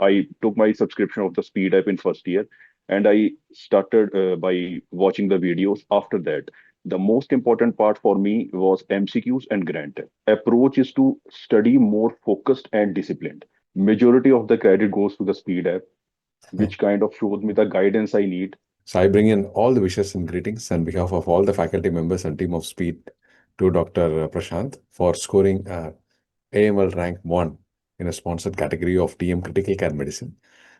I took my subscription of the Speed app in first year, and I started by watching the videos. After that, the most important part for me was MCQs and grant. Approach is to study more focused and disciplined. Majority of the credit goes to the Speed app, which kind of shows me the guidance I need. So I bring in all the wishes and greetings on behalf of all the faculty members and team of Speed to Dr. Prashant for scoring AML rank 1 in a sponsored category of DM Critical Care Medicine.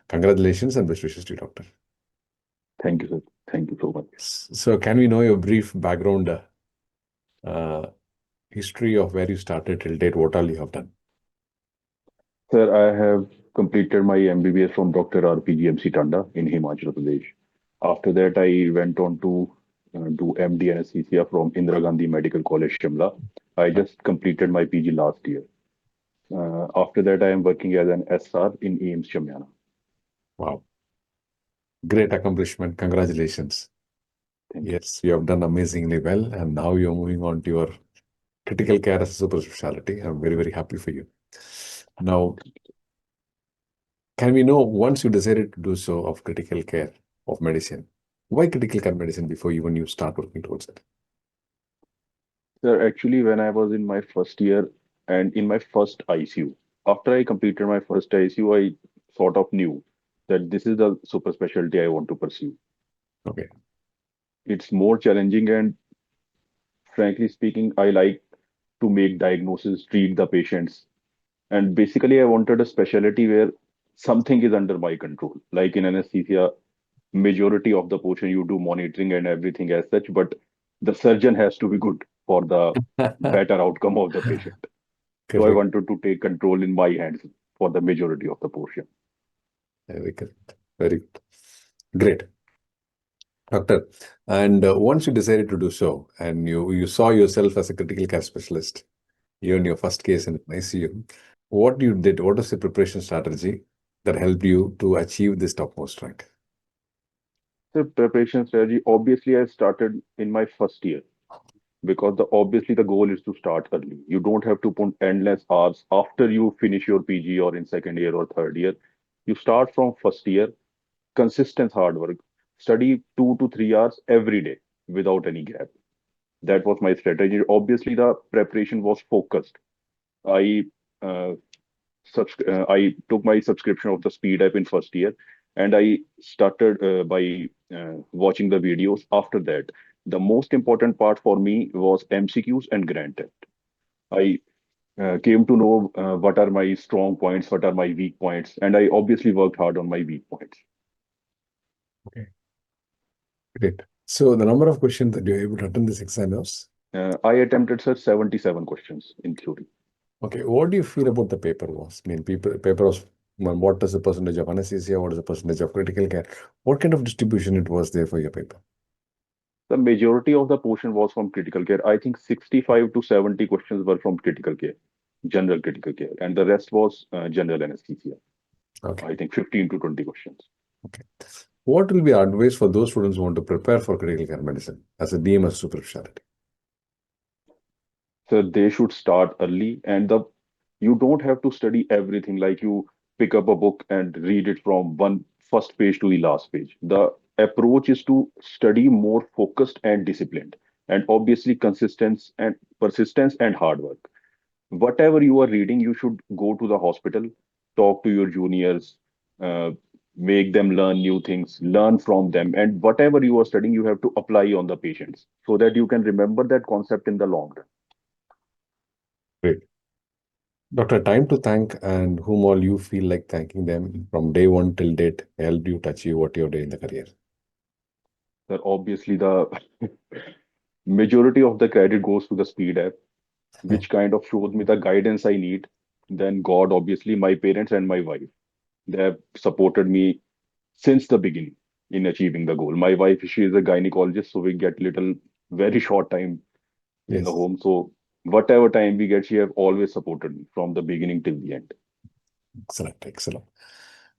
Congratulations and best wishes to you, Doctor. Thank you, sir. Thank you so much. So can we know your brief background history of where you started till date, what all you have done? Sir, I have completed my MBBS from Dr. RPGMC Tanda in Himachal Pradesh. After that, I went on to do MD anesthesia from Indira Gandhi Medical College, Shimla. I just completed my PG last year. After that, I am working as an SR in AIMS Shamyana. Wow. Great accomplishment. Congratulations. Thank you. Yes, you have done amazingly well. And now you're moving on to your critical care as a super specialty. I'm very, very happy for you. Now, can we know once you decided to do so of critical care of medicine, why critical care medicine before even you start working towards it? Sir, actually, when I was in my first year and in my first ICU, after I completed my first ICU, I sort of knew that this is the super specialty I want to pursue. Okay. It's more challenging, and frankly speaking, I like to make diagnosis, treat the patients. And basically, I wanted a specialty where something is under my control. Like in anesthesia, majority of the portion you do monitoring and everything as such, but the surgeon has to be good for the better outcome of the patient. So I Correct. wanted to take control in my hands for the majority of the portion. Very correct. Very good. Great. Doctor, and once you decided to do so, and you saw yourself as a critical care specialist, you in your first case in ICU, what you did, what was the preparation strategy that helped you to achieve this topmost rank? So preparation strategy, obviously I started in my first year because obviously the goal is to start early. You don't have to put endless hours after you finish your PG or in second year or third year. You start from first year, consistent hard work, study 2 to 3 hours every day without any gap. That was my strategy. Obviously, the preparation was focused. I uh, I took my subscription of the Speed app in first year, and I started by watching the videos. After that, the most important part for me was MCQs and grant test. I came to know what are my strong points, what are my weak points, and I obviously worked hard on my weak points. Okay, great. So the number of questions that you're able to attend this exam was? I attempted, sir, 77 questions in theory. Okay, what do you feel about the paper was? I mean, paper was, what is the percentage of anesthesia? What is the percentage of critical care? What kind of distribution it was there for your paper? The majority of the portion was from critical care. I think 65 to 70 questions were from critical care, general critical care, and the rest was general anesthesia. Okay. I think 15 to 20 questions. Okay. What will be your advice for those students who want to prepare for critical care medicine as a DMS super specialty? So they should start early, and the you don't have to study everything. Like you pick up a book and read it from one first page to the last page. The approach is to study more focused and disciplined, and obviously consistence and persistence and hard work. Whatever you are reading, you should go to the hospital, talk to your juniors, uh, make them learn new things, learn from them, and whatever you are studying, you have to apply on the patients so that you can remember that concept in the long run. Great. Doctor, time to thank and whom all you feel like thanking them from day one till date helped you to achieve what you're doing in the career. That obviously the majority of the credit goes to the Speed app, which kind of shows me the guidance I need. Then God, obviously, my parents and my wife, they have supported me since the beginning in achieving the goal. My wife, she is a gynecologist, so we get little very short time in the Yes. home. So whatever time we get, she have always supported me from the beginning till the end. Excellent. Excellent.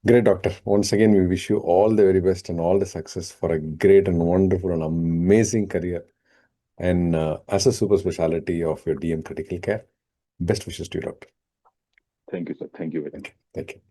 Great, doctor. Once again, we wish you all the very best and all the success for a great and wonderful and amazing career. And as a super specialty of your DM critical care, best wishes to you, doctor. Thank you, sir. Thank you very much. Thank you. Thank you.